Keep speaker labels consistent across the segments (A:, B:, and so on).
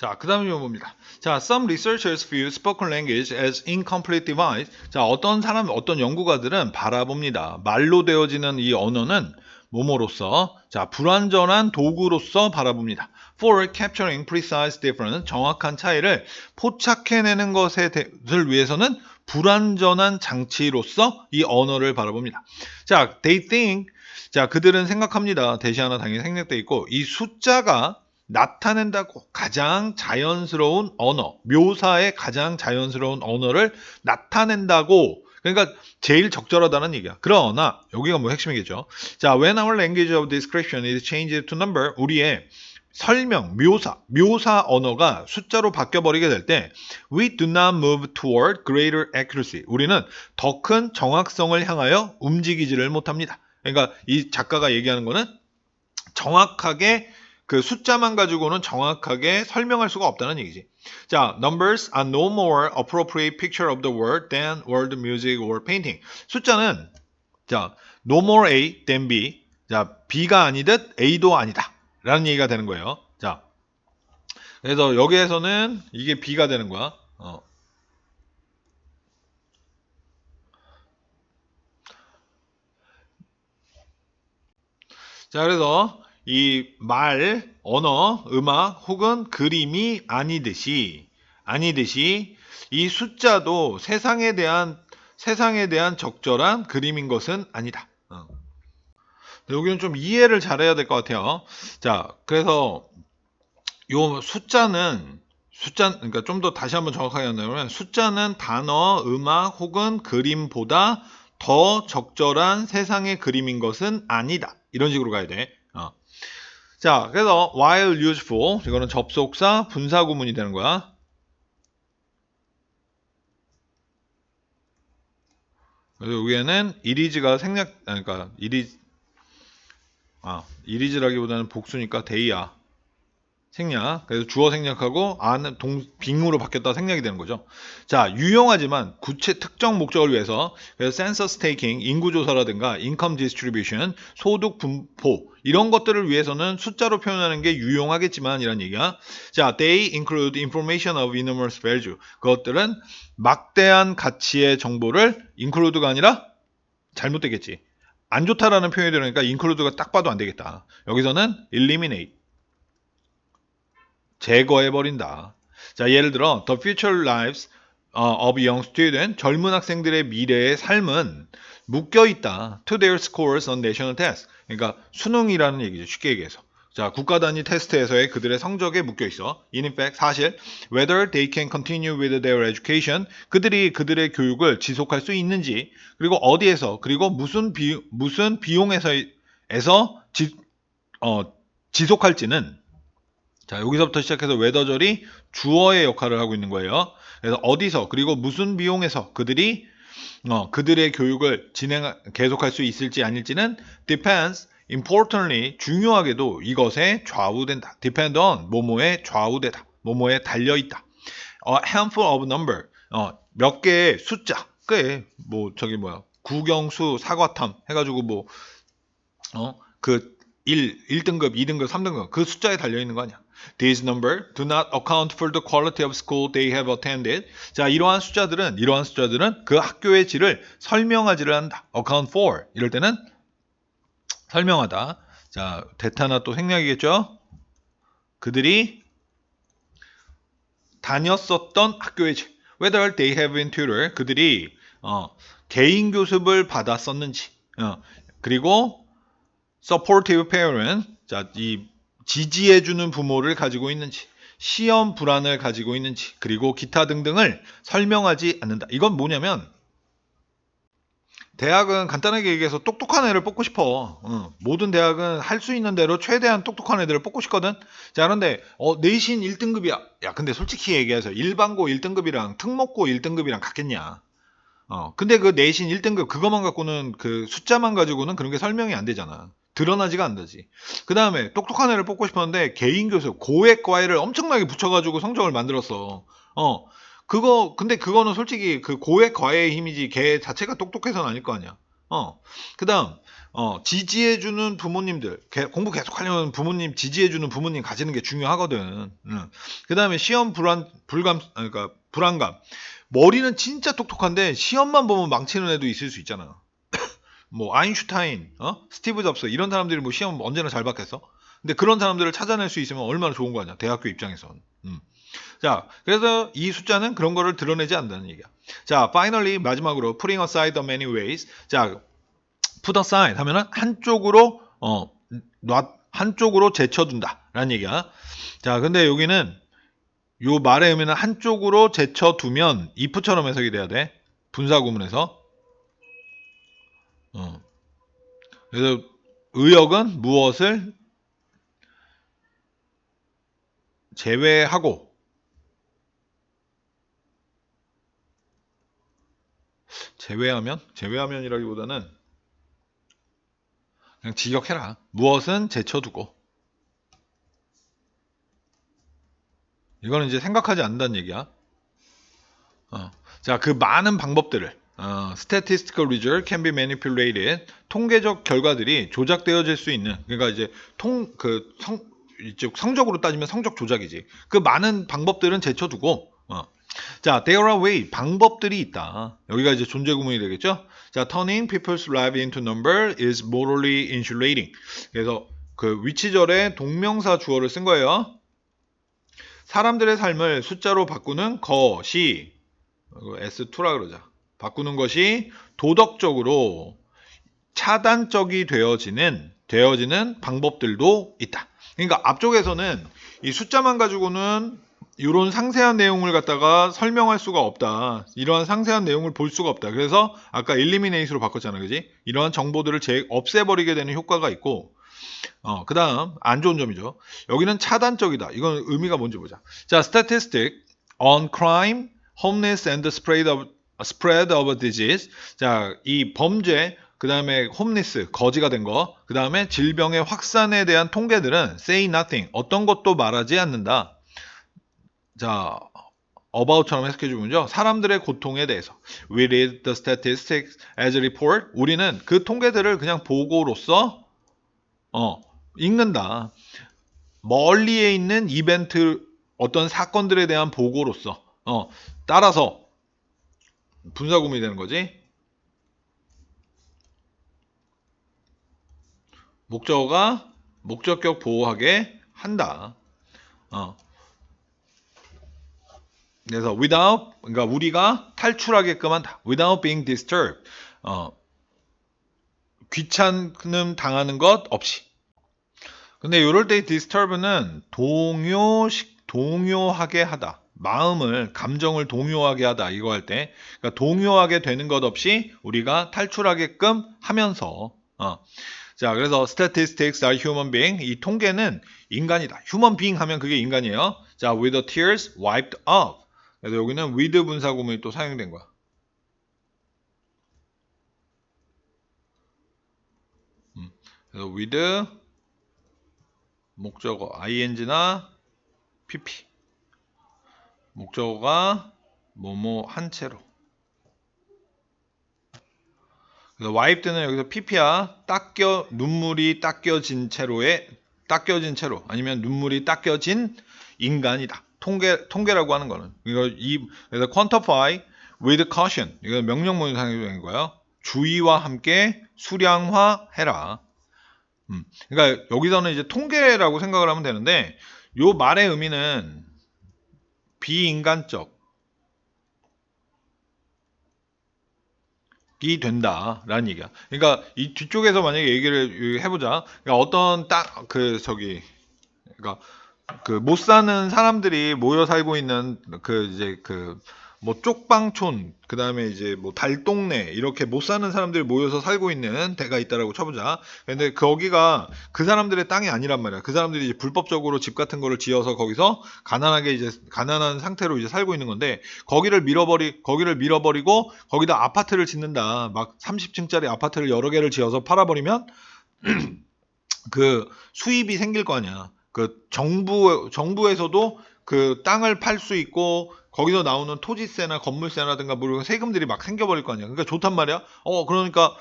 A: 자, 그 다음 봅니다. 자, some researchers view spoken language as incomplete device. 자, 어떤 연구가들은 바라봅니다. 말로 되어지는 이 언어는 뭐뭐로서, 자, 불완전한 도구로서 바라봅니다. For capturing precise difference, 정확한 차이를 포착해내는 것을 위해서는 불완전한 장치로서 이 언어를 바라봅니다. 자, they think, 자, 그들은 생각합니다. 대시 하나 당연히 생략되어 있고, 이 숫자가 나타낸다고 가장 자연스러운 언어, 묘사의 가장 자연스러운 언어를 나타낸다고, 그러니까 제일 적절하다는 얘기야. 그러나 여기가 뭐 핵심이겠죠. 자, when our language of description is changed to number, 우리의 설명, 묘사 언어가 숫자로 바뀌어버리게 될 때 we do not move toward greater accuracy. 우리는 더 큰 정확성을 향하여 움직이지를 못합니다. 그러니까 이 작가가 얘기하는 거는 정확하게 그 숫자만 가지고는 정확하게 설명할 수가 없다는 얘기지. 자, numbers are no more appropriate picture of the world than world music or painting. 숫자는 자, no more A than B. 자, B가 아니듯 A도 아니다. 라는 얘기가 되는 거예요. 자, 그래서 여기에서는 이게 B가 되는 거야. 자, 그래서 이 말, 언어, 음악 혹은 그림이 아니듯이 이 숫자도 세상에 대한 적절한 그림인 것은 아니다. 여기는 좀 이해를 잘해야 될 것 같아요. 자, 그래서 요 그러니까 좀 더 다시 한번 정확하게 한다면 숫자는 단어, 음악 혹은 그림보다 더 적절한 세상의 그림인 것은 아니다. 이런 식으로 가야 돼. 자, 그래서 while useful, 이거는 접속사 분사 구문이 되는 거야. 그래서 여기에는 it is가 그러니까 it is라기보다는 복수니까 they야. 생략. 그래서 주어 생략하고 아는 빙으로 바뀌었다 생략이 되는 거죠. 자, 유용하지만 특정 목적을 위해서 그래서 census taking, 인구조사라든가 income distribution, 소득 분포 이런 것들을 위해서는 숫자로 표현하는 게 유용하겠지만 이란 얘기야. 자, they include information of enormous value. 그것들은 막대한 가치의 정보를 include가 아니라 잘못되겠지. 안 좋다라는 표현이 들으니까 include가 딱 봐도 안 되겠다. 여기서는 eliminate. 제거해버린다. 자, 예를 들어 The future lives of young student, 젊은 학생들의 미래의 삶은 묶여있다. To their scores on national tests. 그러니까 수능이라는 얘기죠. 쉽게 얘기해서. 자, 국가 단위 테스트에서의 그들의 성적에 묶여있어. In fact, 사실 whether they can continue with their education, 그들이 그들의 교육을 지속할 수 있는지, 그리고 어디에서, 그리고 무슨 비용에서 지속할지는, 자, 여기서부터 시작해서 웨더절이 주어의 역할을 하고 있는 거예요. 그래서 어디서 그리고 무슨 비용에서 그들이 그들의 교육을 계속할 수 있을지 아닐지는 depends, importantly, 중요하게도 이것에 좌우된다. depend on, 뭐뭐에 좌우되다. 뭐뭐에 달려있다. A handful of number, 몇 개의 숫자. 꽤, 국영수, 사과탐 해가지고 그 1등급, 2등급, 3등급 그 숫자에 달려있는 거 아니야. These numbers do not account for the quality of school they have attended. 자, 이러한 숫자들은 그 학교의 질을 설명하지를 않는다. account for 이럴 때는 설명하다. 자, 대타나 또 생략이겠죠. 그들이 다녔었던 학교의 질. Whether they have been tutor, 그들이 개인 교습을 받았었는지. 그리고 supportive parent, 자, 이 지지해주는 부모를 가지고 있는지, 시험 불안을 가지고 있는지, 그리고 기타 등등을 설명하지 않는다. 이건 뭐냐면 대학은 간단하게 얘기해서 똑똑한 애를 뽑고 싶어. 모든 대학은 할 수 있는 대로 최대한 똑똑한 애들을 뽑고 싶거든. 자, 그런데 내신 1등급이야. 야, 근데 솔직히 얘기해서 일반고 1등급이랑 특목고 1등급이랑 같겠냐. 근데 그 내신 1등급 그것만 갖고는 그 숫자만 가지고는 그런 게 설명이 안 되잖아. 드러나지가 않는지. 그 다음에 똑똑한 애를 뽑고 싶었는데 개인 교습, 고액 과외를 엄청나게 붙여가지고 성적을 만들었어. 근데 그거는 솔직히 그 고액 과외의 힘이지 걔 자체가 똑똑해서는 아닐 거 아니야. 그다음 지지해주는 부모님들, 공부 계속 하려면 부모님 지지해주는 부모님 가지는 게 중요하거든. 그다음에 시험 그러니까 불안감. 머리는 진짜 똑똑한데 시험만 보면 망치는 애도 있을 수 있잖아. 뭐 아인슈타인, 스티브 잡스 이런 사람들이 뭐 시험 언제나 잘 받겠어? 근데 그런 사람들을 찾아낼 수 있으면 얼마나 좋은 거 아니야? 대학교 입장에선. 자, 그래서 이 숫자는 그런 거를 드러내지 않는다는 얘기야. 자, finally 마지막으로 putting aside the many ways. 자, put aside 하면은 한쪽으로 제쳐둔다라는 얘기야. 자, 근데 여기는 요 말의 의미는 한쪽으로 제쳐두면 if처럼 해석이 돼야 돼. 분사구문에서. 그래서 의역은 무엇을 제외하고 제외하면이라기보다는 그냥 직역해라. 무엇은 제쳐두고. 이거는 이제 생각하지 않는다는 얘기야. 자, 그 많은 방법들을 statistical result can be manipulated. 통계적 결과들이 조작되어질 수 있는. 그러니까 이제 이쪽 성적으로 따지면 성적 조작이지. 그 많은 방법들은 제쳐두고. 자, there are ways. 방법들이 있다. 여기가 이제 존재 구문이 되겠죠? 자, turning people's life into number is morally insulating. 그래서 그 위치절에 동명사 주어를 쓴 거예요. 사람들의 삶을 숫자로 바꾸는 것이 S2라 그러자. 바꾸는 것이 도덕적으로 차단적이 되어지는 방법들도 있다. 그러니까 앞쪽에서는 이 숫자만 가지고는 이런 상세한 내용을 갖다가 설명할 수가 없다. 이러한 상세한 내용을 볼 수가 없다. 그래서 아까 eliminate로 바꿨잖아, 그지? 이러한 정보들을 없애버리게 되는 효과가 있고, 그 다음 안 좋은 점이죠. 여기는 차단적이다. 이건 의미가 뭔지 보자. 자, statistic on crime, homeless and spread of disease. 자, 이 범죄, 그 다음에 홈리스, 거지가 된 거, 그 다음에 질병의 확산에 대한 통계들은 say nothing, 어떤 것도 말하지 않는다. 자, about처럼 해석해주면요. 사람들의 고통에 대해서. We read the statistics as a report. 우리는 그 통계들을 그냥 보고로서 읽는다. 멀리에 있는 이벤트, 어떤 사건들에 대한 보고로서. 따라서 분사구문이 되는 거지. 목적어가 목적격 보호하게 한다. 그래서 without, 그러니까 우리가 탈출하게끔 한다. without being disturbed. 귀찮음 당하는 것 없이. 근데 이럴 때 disturb는 동요하게 하다. 마음을, 감정을 동요하게 하다. 이거 할 때. 그러니까 동요하게 되는 것 없이 우리가 탈출하게끔 하면서. 자, 그래서 statistics are human being. 이 통계는 인간이다. human being 하면 그게 인간이에요. 자, with the tears wiped off. 그래서 여기는 with 분사구문이 또 사용된 거야. 그래서 with 목적어 ing나 pp. 목적어가 뭐뭐 한 채로. 그래서 wiped는 여기서 pp야. 눈물이 닦여진 채로 아니면 눈물이 닦여진 인간이다. 통계라고 하는 거는. 그래서 quantify with caution. 이거 명령문이 사용된 거예요. 주의와 함께 수량화해라. 그러니까 여기서는 이제 통계라고 생각을 하면 되는데, 요 말의 의미는 비인간적이 된다라는 얘기야. 그러니까 이 뒤쪽에서 만약에 얘기를 해보자. 그러니까 어떤 그러니까 못 사는 사람들이 모여 살고 있는 뭐 쪽방촌, 그 다음에 이제 뭐 달동네, 이렇게 못 사는 사람들이 모여서 살고 있는 데가 있다라고 쳐보자. 근데 거기가 그 사람들의 땅이 아니란 말이야. 그 사람들이 이제 불법적으로 집 같은 거를 지어서 거기서 가난한 상태로 이제 살고 있는 건데, 거기를 밀어버리고 거기다 아파트를 짓는다. 막 30층짜리 아파트를 여러 개를 지어서 팔아버리면 그 수입이 생길 거 아니야. 그 정부에서도 그 땅을 팔 수 있고 거기서 나오는 토지세나 건물세라든가 뭐 세금들이 막 생겨버릴 거 아니야. 그러니까 좋단 말이야. 그러니까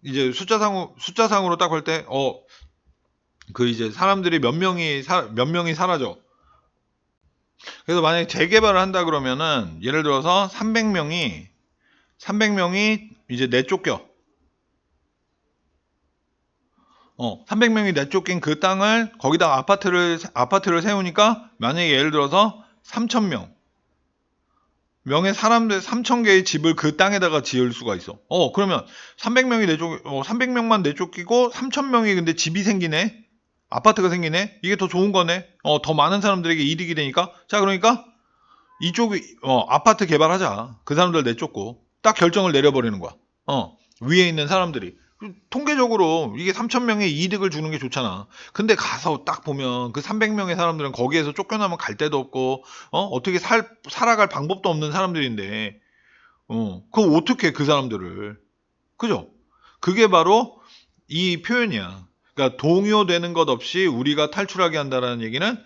A: 이제 숫자상으로 딱 볼 때 그 이제 사람들이 몇 명이 사라져. 그래서 만약에 재개발을 한다 그러면은 예를 들어서 300명이 이제 내쫓겨. 300명이 내쫓긴 그 땅을 거기다가 아파트를 세우니까 만약에 예를 들어서 3,000명 명의 사람들 3,000개의 집을 그 땅에다가 지을 수가 있어. 그러면 300명만 내쫓기고 3,000명이 근데 집이 생기네. 아파트가 생기네. 이게 더 좋은 거네. 더 많은 사람들에게 이득이 되니까. 자, 그러니까 이쪽이 아파트 개발하자. 그 사람들 내쫓고 딱 결정을 내려버리는 거야. 위에 있는 사람들이. 통계적으로 이게 3,000명의 이득을 주는 게 좋잖아. 근데 가서 딱 보면 그 300명의 사람들은 거기에서 쫓겨나면 갈 데도 없고 어떻게 살아갈 방법도 없는 사람들인데 그거 어떻게 그 사람들을 그죠? 그게 바로 이 표현이야. 그러니까 동요되는 것 없이 우리가 탈출하게 한다라는 얘기는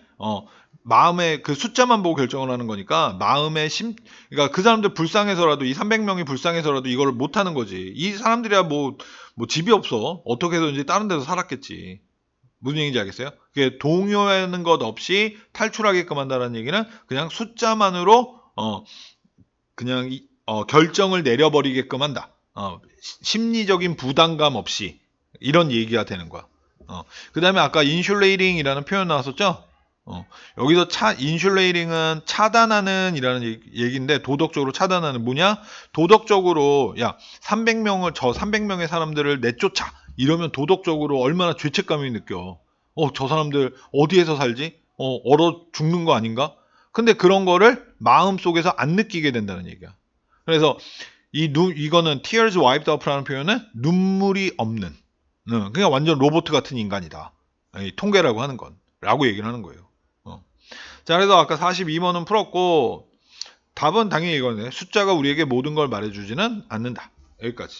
A: 마음의 그 숫자만 보고 결정을 하는 거니까 그러니까 그 사람들 불쌍해서라도 이 300명이 불쌍해서라도 이걸 못 하는 거지. 이 사람들이야 뭐 집이 없어. 어떻게 해서든지 다른 데서 살았겠지. 무슨 얘기인지 알겠어요? 그게 동요하는 것 없이 탈출하게끔 한다는 얘기는 그냥 숫자만으로 그냥 결정을 내려버리게끔 한다. 심리적인 부담감 없이 이런 얘기가 되는 거야. 그 다음에 아까 인슐레이링이라는 표현 나왔었죠? 여기서 인슐레이링은 차단하는 이라는 얘기인데 도덕적으로 차단하는 뭐냐? 도덕적으로 300명의 사람들을 내쫓아 이러면 도덕적으로 얼마나 죄책감이 느껴. 저 사람들 어디에서 살지? 얼어 죽는 거 아닌가? 근데 그런 거를 마음속에서 안 느끼게 된다는 얘기야. 그래서 이거는 tears wiped up라는 표현은 눈물이 없는 그냥 완전 로봇 같은 인간이다. 통계라고 하는 건 라고 얘기를 하는 거예요. 자, 그래서 아까 42번은 풀었고 답은 당연히 이거네. 숫자가 우리에게 모든 걸 말해주지는 않는다. 여기까지.